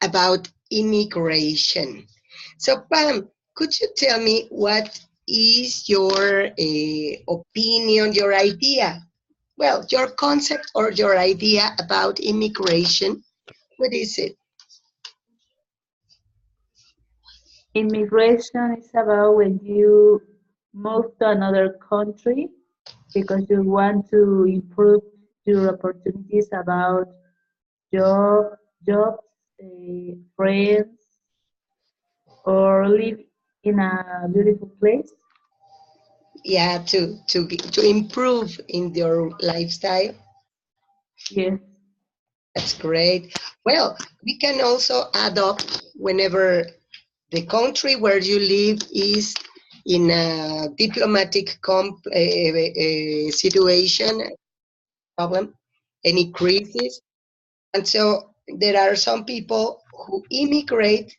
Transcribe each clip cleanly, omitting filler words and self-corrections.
about immigration. So Pam, could you tell me what is your opinion, your idea? Well, your concept or your idea about immigration. What is it? Immigration is about when you move to another country because you want to improve your opportunities about job, jobs, friends, or live in a beautiful place. Yeah, to improve in your lifestyle. Yes. That's great. Well, we can also add up whenever the country where you live is in a diplomatic situation, problem, any crisis. And so there are some people who immigrate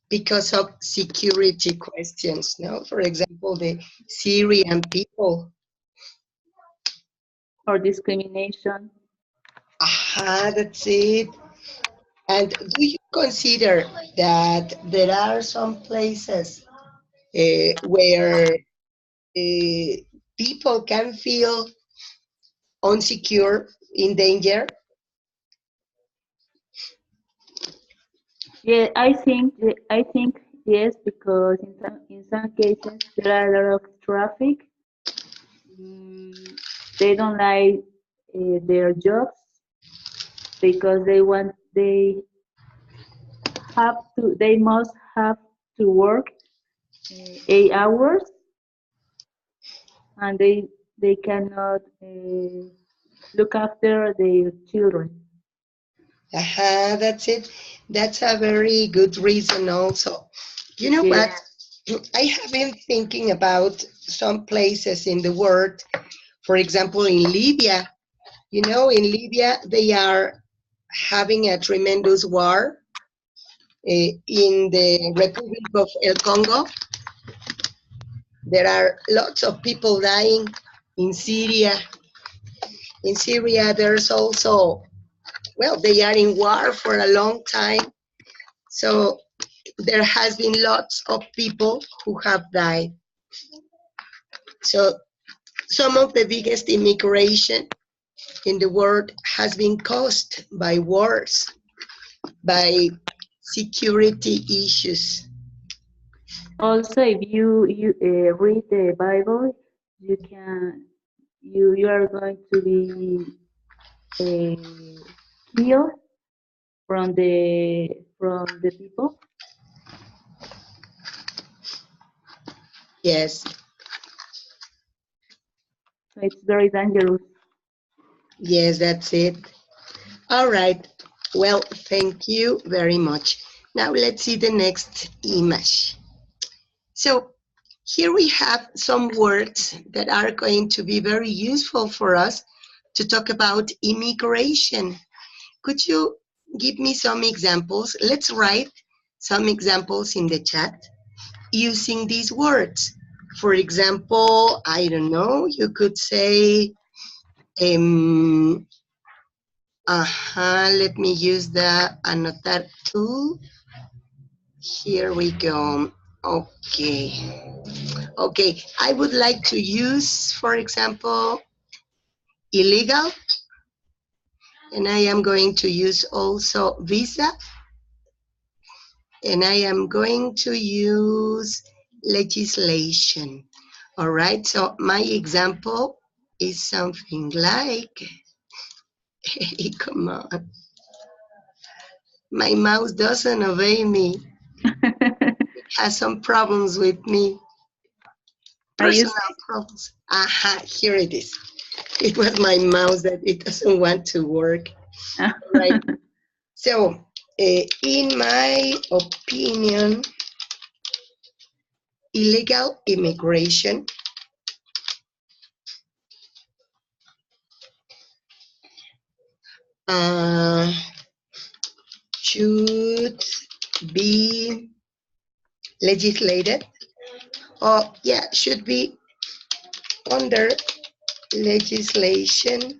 because of security questions. No, for example, the Syrian people. Or discrimination. Aha, that's it. And do you consider that there are some places where people can feel unsecure, in danger? Yeah, I think yes, because in some cases there are a lot of traffic. Mm, they don't like their jobs because they must have to work 8 hours, and they cannot look after their children. Aha, that's it. That's a very good reason also. You know Yes. what? I have been thinking about some places in the world. For example, in Libya. You know, in Libya, they are having a tremendous war. In the Republic of El Congo, there are lots of people dying. In Syria, there's also, well, they are in war for a long time. So there has been lots of people who have died. So some of the biggest immigration in the world has been caused by wars, by security issues. Also, if you read the Bible, you are going to be killed from the people. Yes, So it's very dangerous. yes, that's it. All right. Well, thank you very much. Now let's see the next image. So here we have some words that are going to be very useful for us to talk about immigration. Could you give me some examples? Let's write some examples in the chat using these words. For example, I don't know, you could say, let me use the anotar tool. Here we go. Okay. Okay, I would like to use, for example, illegal, and I am going to use also visa, and I am going to use legislation. All right, so my example is something like, hey, come on, my mouse doesn't obey me. It has some problems with me, Are you? personal problems. Aha, here it is. It was my mouse that it doesn't want to work. All right. So, in my opinion, illegal immigration uh, should be legislated, or yeah, should be under legislation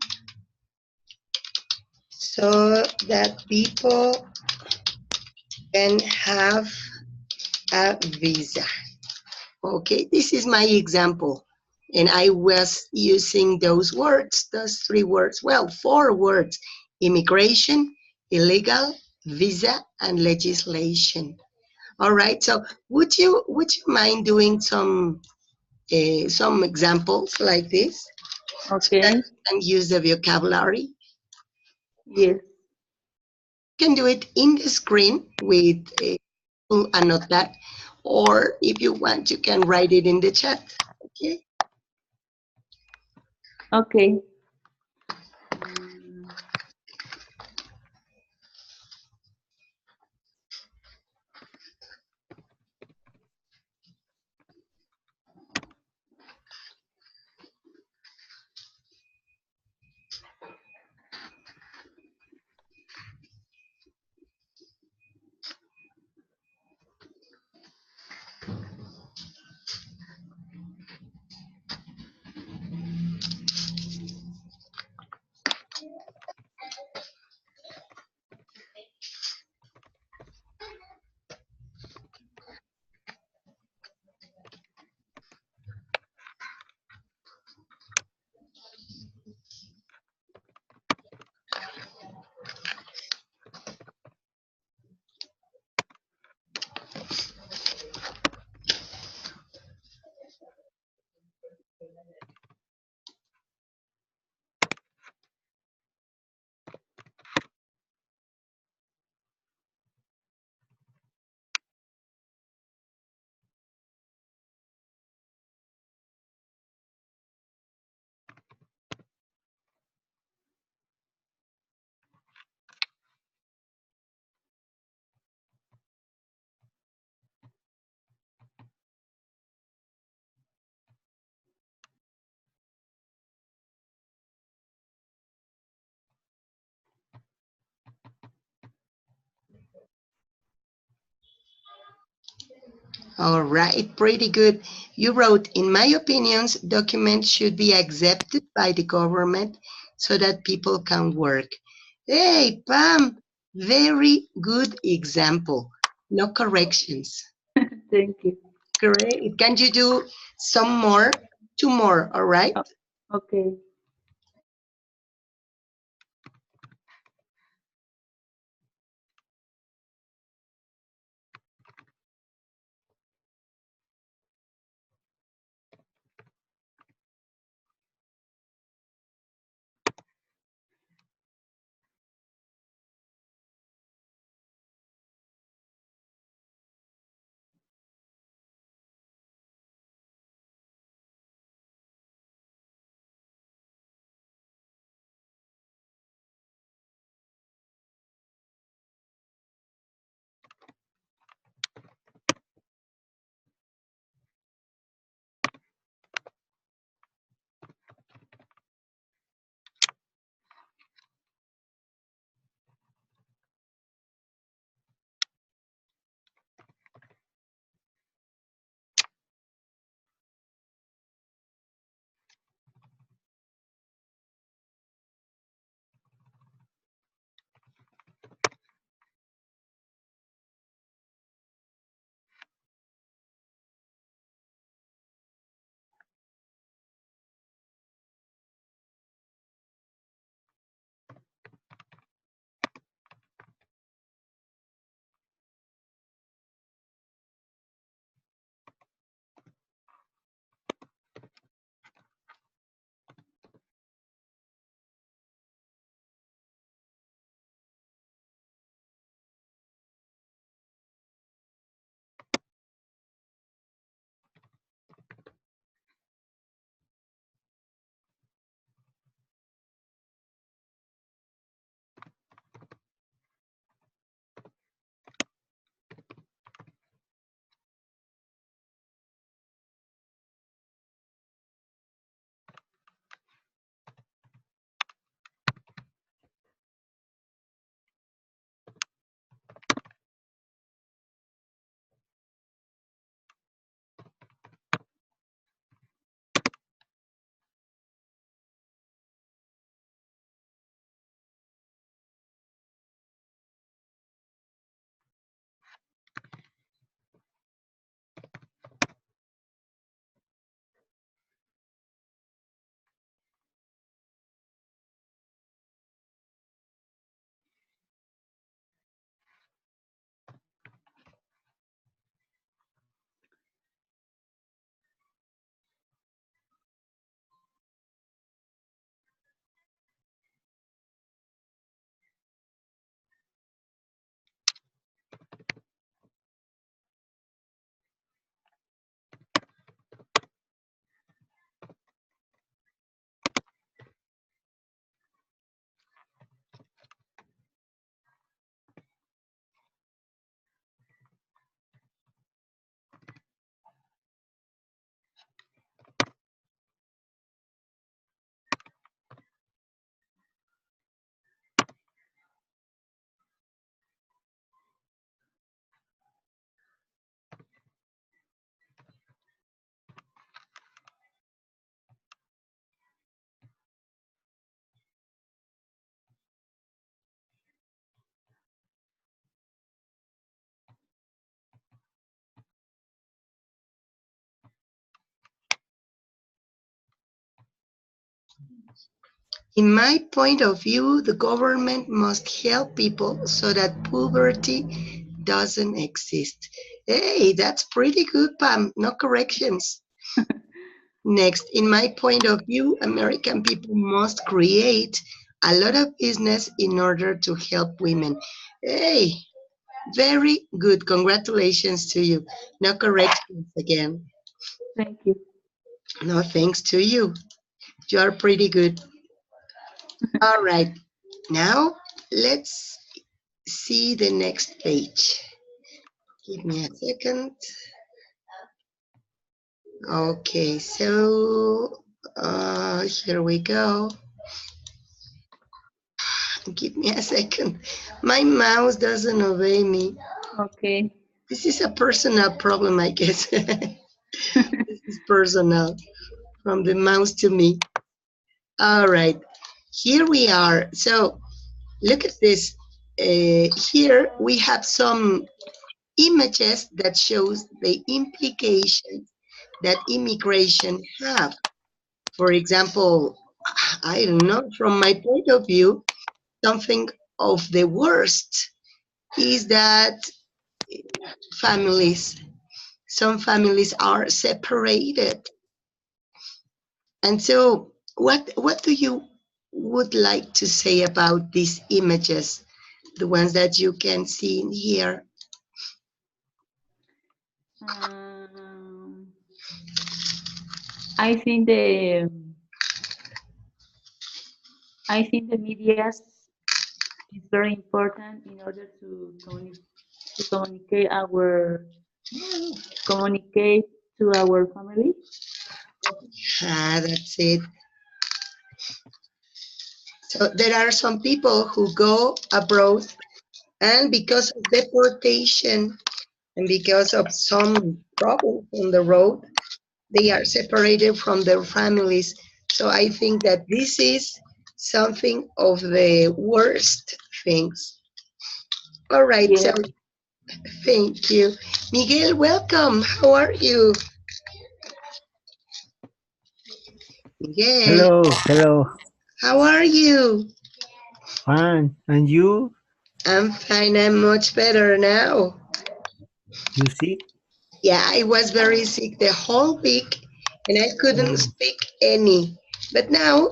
so that people can have a visa. Okay, this is my example. And I was using those words, those three words, well, four words: immigration, illegal, visa, and legislation. All right, so would you mind doing some examples like this so that Okay. you can use the vocabulary? Yes. You can do it in the screen with Anota, or if you want, you can write it in the chat. Okay. Okay. Mm, All right, pretty good. You wrote, in my opinions, documents should be accepted by the government so that people can work. Hey, Pam, very good example. No corrections. thank you. Great. Can you do some more? Two more, all right? Oh, okay. In my point of view, the government must help people so that poverty doesn't exist. Hey, that's pretty good, Pam. No corrections. Next, in my point of view, American people must create a lot of business in order to help women. Hey, very good. Congratulations to you. No corrections again. Thank you. No thanks to you. You are pretty good. All right. Now, let's see the next page. Give me a second. Okay, so here we go. Give me a second. My mouse doesn't obey me. Okay. This is a personal problem, I guess. This is personal from the mouse to me. All right, here we are. So look at this. Here we have some images that shows the implications that immigration have. For example, I don't know, from my point of view, something of the worst is that families, some families are separated. And so what do you would like to say about these images, the ones that you can see in here? Um, I think the I think the media is very important in order to communicate to our family. Ah, that's it. So there are some people who go abroad and because of deportation and because of some problems on the road, they are separated from their families. So I think that this is something of the worst things. All right, so Yes. thank you. Miguel, welcome. How are you? Miguel, Hello, hello, how are you? fine. And you? I'm fine. I'm much better now. You sick? Yeah, I was very sick the whole week and I couldn't Oh, speak any. But now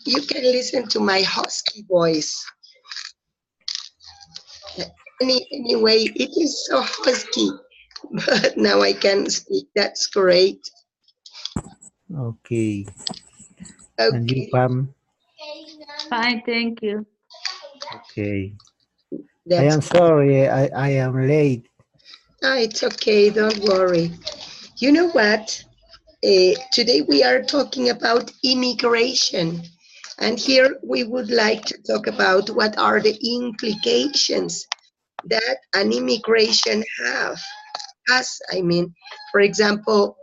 you can listen to my husky voice. Anyway, it is so husky, but now I can speak. That's great. okay. And you, Okay, Pam? Fine, thank you. Okay. I that's am sorry, I am late. it's okay. Don't worry. You know what? Today we are talking about immigration. And here we would like to talk about what are the implications that an immigration has. I mean, for example,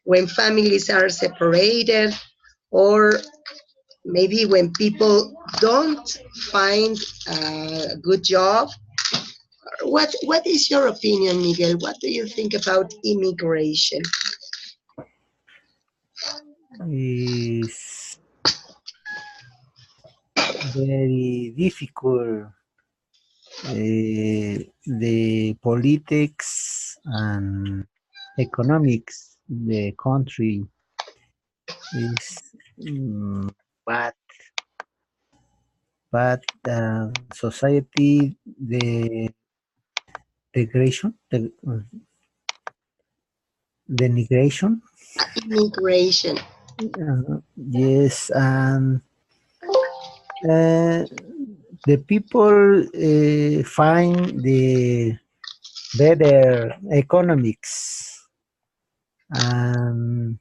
when families are separated, or maybe when people don't find a good job. What is your opinion, Miguel? What do you think about immigration? It's very difficult. The politics and economics, the country is bad, but society, the degradation, the migration. Immigration. Yes, and uh, the people find the better economics and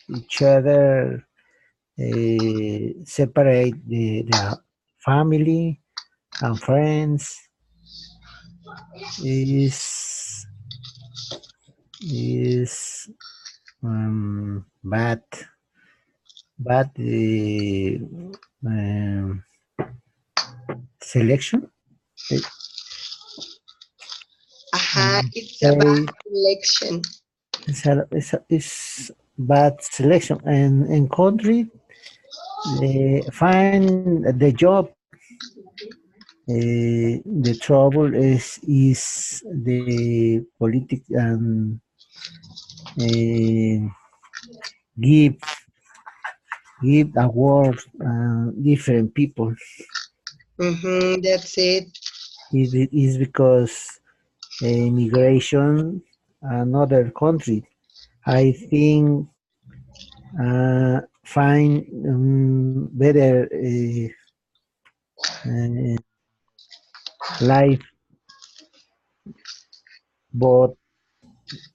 each other separate the family and friends is bad, bad um, selection. They Aha, it's a bad say election. it's bad selection. And in country, find the job. The trouble is the politics and uh, give give awards different people. Mm-hmm, that's it. It is because immigration another country. I think find better uh, life, but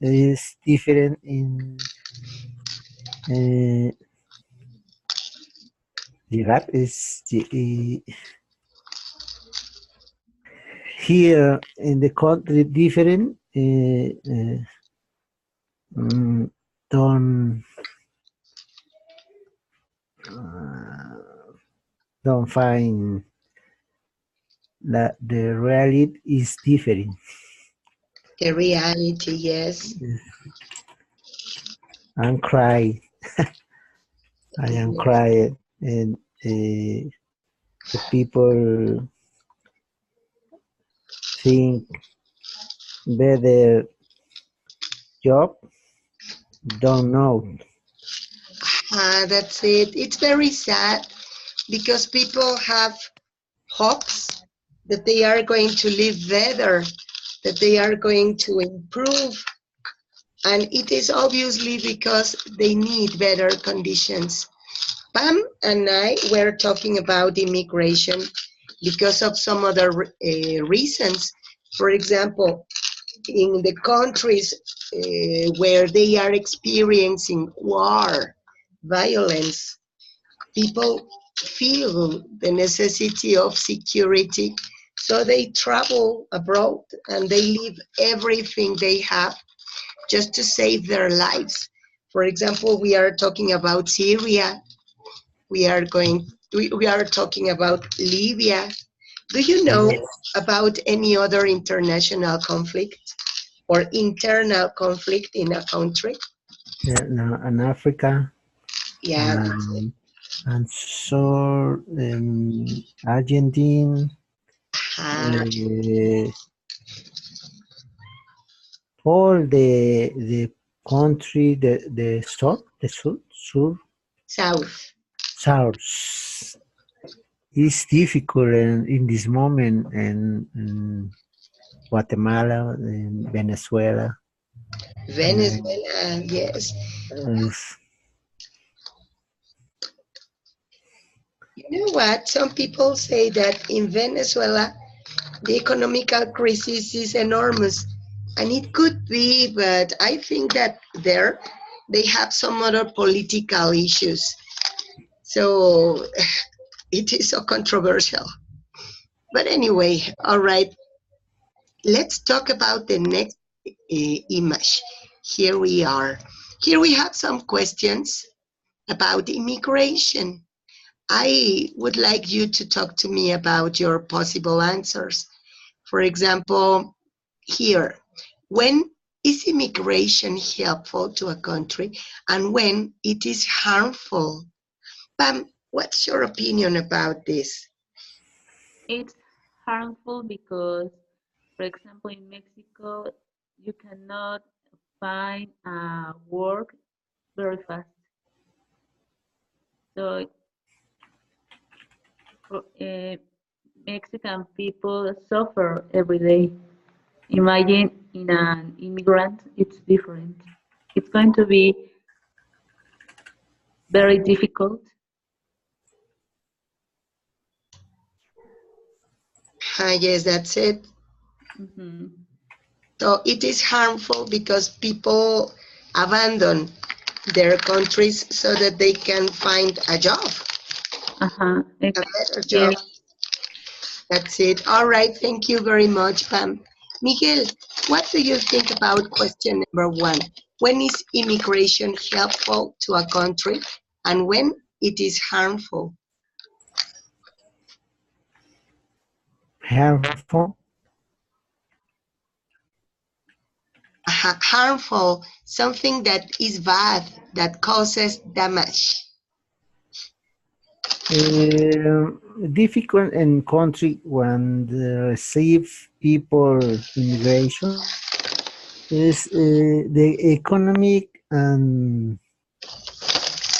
is different in uh, the rap is here in the country different. Mm, don't uh, don't find that the reality is different. The reality, yes. I'm cry. I am Yes. crying, and the people think better job don't know. That's it. It's very sad because people have hopes that they are going to live better, that they are going to improve, and it is obviously because they need better conditions. Pam and I were talking about immigration because of some other reasons. For example, in the countries where they are experiencing war, violence, people feel the necessity of security, so they travel abroad and they leave everything they have just to save their lives. For example, we are talking about Syria, we are talking about Libya. Do you know Yes, about any other international conflict or internal conflict in a country? no, in Africa Yeah, and so Argentine, uh, uh, all the country, the south, the south, south. south is difficult in this moment in Guatemala, in Venezuela. Uh, Venezuela, yes. is, You know what? Some people say that in Venezuela, the economical crisis is enormous. And it could be, but I think that there they have some other political issues. So it is so controversial. But anyway, all right, let's talk about the next image. Here we are. Here we have some questions about immigration. I would like you to talk to me about your possible answers. For example, here, when is immigration helpful to a country and when it is harmful? Pam, what's your opinion about this? It's harmful because, for example, in Mexico, you cannot find work very fast. So Mexican people suffer every day. Imagine in an immigrant, it's different. It's going to be very difficult. Yes, that's it. Mhm. So it is harmful because people abandon their countries so that they can find a job, Uh-huh. a better job. Yes, That's it. All right. Thank you very much, Pam. Miguel, what do you think about question number one? When is immigration helpful to a country and when it is harmful? harmful harmful, something that is bad, that causes damage. Difficult in country when they receive people immigration is the economic and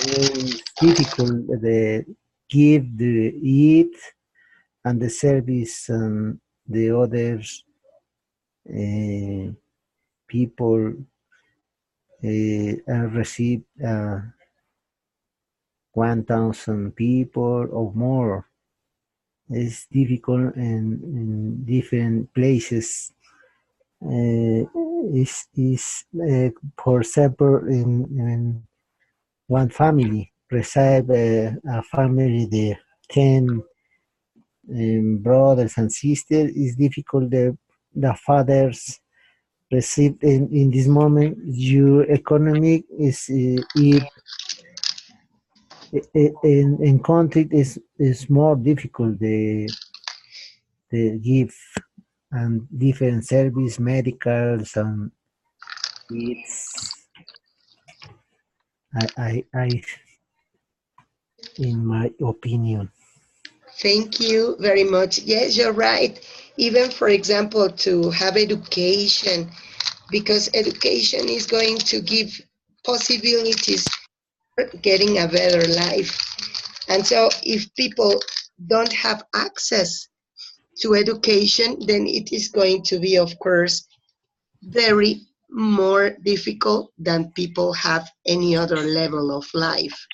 it's difficult the give the eat and the service and the others people receive 1,000 people or more. It's difficult in different places. For example, in one family, receive a family the 10 brothers and sisters. It's difficult. The fathers receive in this moment. Your economic is it in conflict is more difficult. The give and different service, medicals, and it's I in my opinion. Thank you very much. Yes, you're right. Even, for example, to have education, because education is going to give possibilities for getting a better life. And so if people don't have access to education, then it is going to be, of course, very more difficult than people have any other level of life.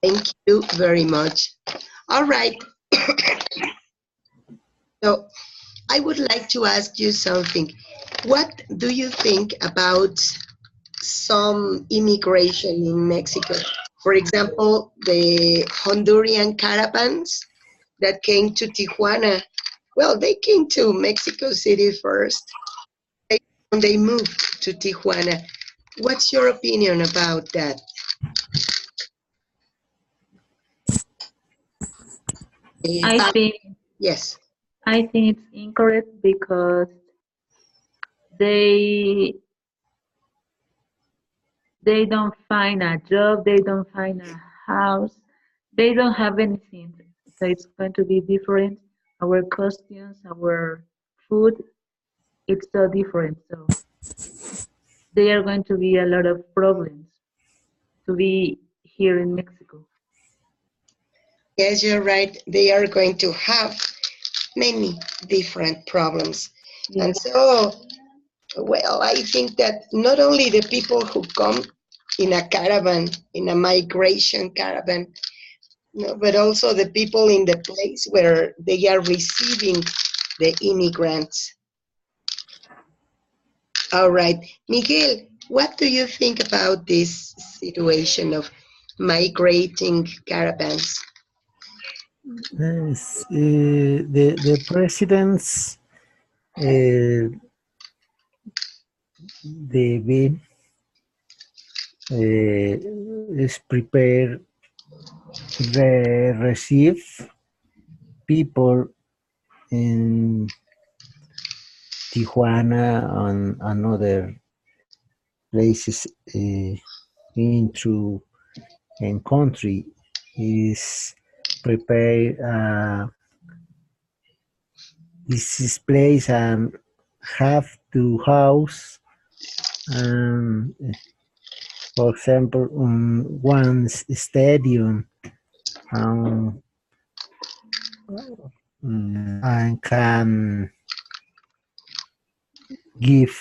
Thank you very much. All right. So I would like to ask you something. What do you think about some immigration in Mexico? For example, the Honduran caravans that came to Tijuana. Well, they came to Mexico City first, and they moved to Tijuana. What's your opinion about that? I think Yes. I think it's incorrect because they they don't find a job, they don't find a house, they don't have anything. So it's going to be different. Our costumes, our food, it's so different. So there are going to be a lot of problems to be here in Mexico. Yes, you're right. They are going to have many different problems. Yeah. And so, well, I think that not only the people who come in a caravan, in a migration caravan, no, but also the people in the place where they are receiving the immigrants. All right. Miguel, what do you think about this situation of migrating caravans? Yes, the presidents debe is prepare receive people in Tijuana and other places into and country is prepare this place and have to house for example one stadium um, and can give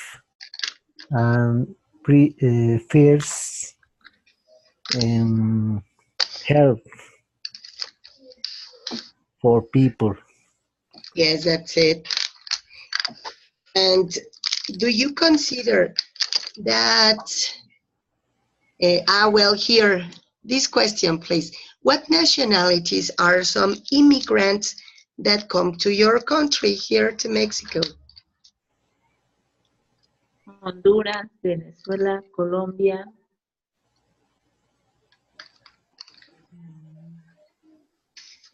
first um, help for people. Yes, that's it. And do you consider that, well, here, this question, please. What nationalities are some immigrants that come to your country, here to Mexico? Honduras, Venezuela, Colombia,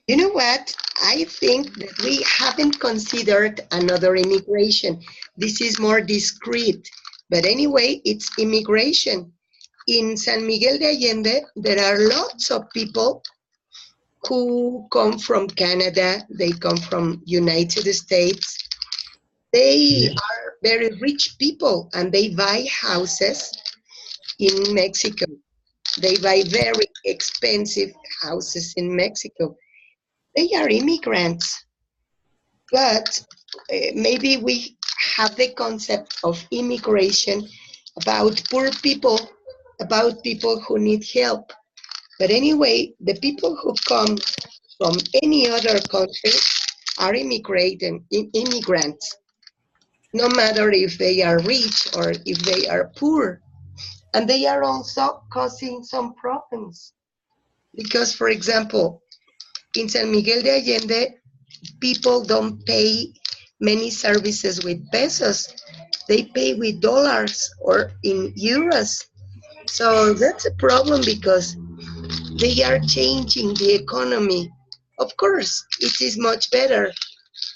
You know what? I think that we haven't considered another immigration. This is more discreet. But anyway, it's immigration. In San Miguel de Allende, there are lots of people who come from Canada, they come from United States. They Yeah. are very rich people and they buy houses in Mexico. They buy very expensive houses in Mexico. They are immigrants, but maybe we have the concept of immigration about poor people, about people who need help. But anyway, the people who come from any other country are immigrants, no matter if they are rich or if they are poor. And they are also causing some problems. Because, for example, in San Miguel de Allende, people don't pay many services with pesos. They pay with dollars or in euros. So that's a problem because they are changing the economy. Of course, it is much better.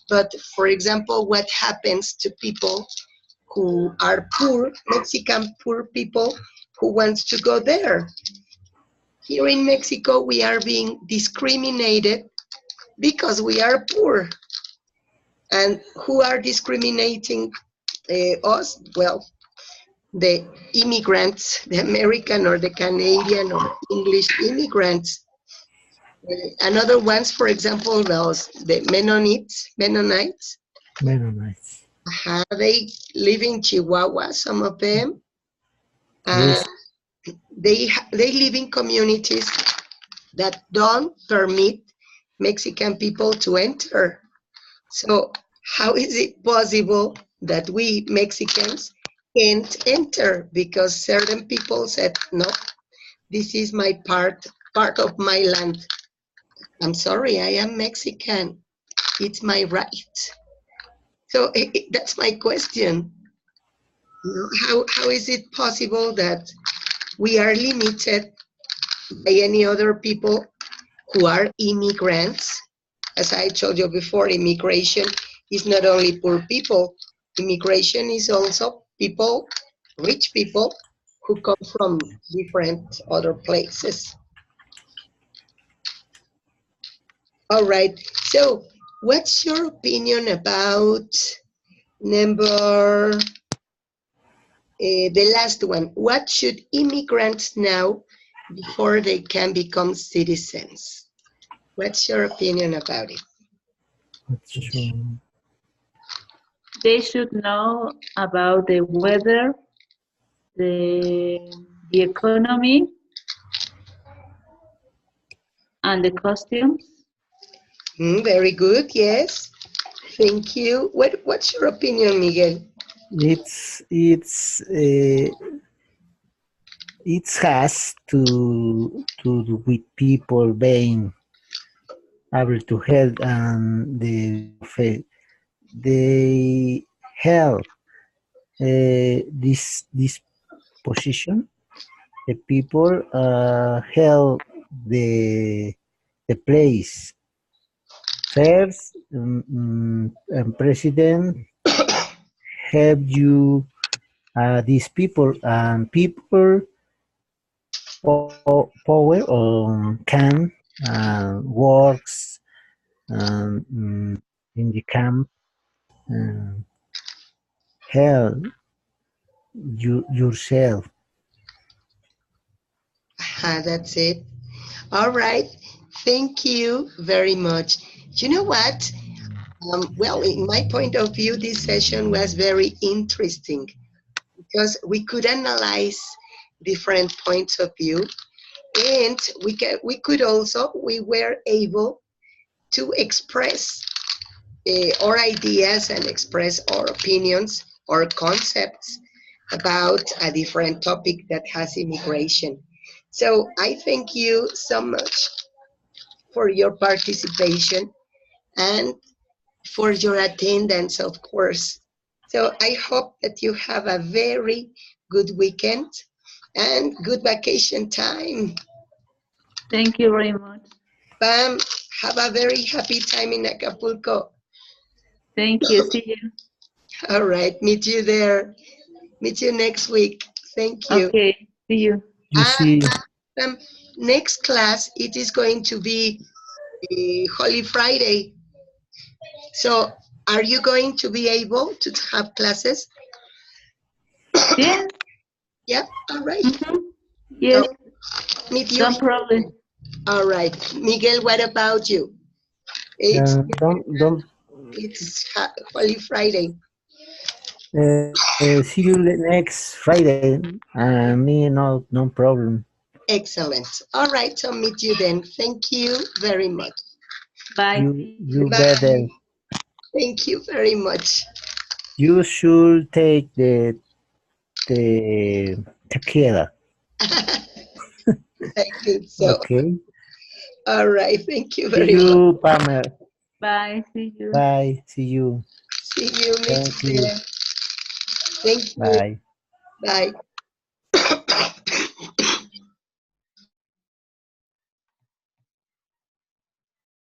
But for example, what happens to people who are poor, Mexican poor people who wants to go there? Here in Mexico, we are being discriminated because we are poor. And who are discriminating us? Well, the immigrants, the American or the Canadian or English immigrants. Another ones, for example, those the Mennonites. Mennonites. They live in Chihuahua, some of them. Uh, Yes. they live in communities that don't permit Mexican people to enter. So how is it possible that we Mexicans can't enter because certain people said, no, this is my part of my land. I'm sorry, I am Mexican. It's my right. So that's my question. How is it possible that we are limited by any other people who are immigrants? As I told you before, immigration is not only poor people, immigration is also people, rich people, who come from different other places. All right, so what's your opinion about number, the last one? What should immigrants know before they can become citizens? What's your opinion about it? That's true. They should know about the weather, the economy, and the costumes. Very good, yes. Thank you. What's your opinion, Miguel? It has to do with people being able to help and they help this position. The people help the place first, and president help you these people and people power can works in the camp and help yourself. That's it. All right. Thank you very much. You know what? Well, in my point of view, this session was very interesting because we could analyze different points of view, and we were able to express our ideas and express our opinions or concepts about a different topic that has immigration. So I thank you so much for your participation and for your attendance, of course. So I hope that you have a very good weekend and good vacation time. Thank you very much. Pam, have a very happy time in Acapulco. Thank you. See you. All right, meet you there. Meet you next week. Thank you. Okay. See you. You see, Next class, it is going to be Holy Friday. So, are you going to be able to have classes? Yes. Yeah, all right. Yes. So, meet you No here. problem. All right. Miguel, what about you? It's Holy Friday. see you next Friday. Me, no problem. Excellent. All right, so meet you then. Thank you very much. Bye. See You you. better. Bye. Thank you very much. You should take the tequila. I think so. Okay. All right, thank you See very much. you, Palmer. Bye. See you. Bye. See you. See you, meet Thank you you. there. Thank you. Bye. Bye.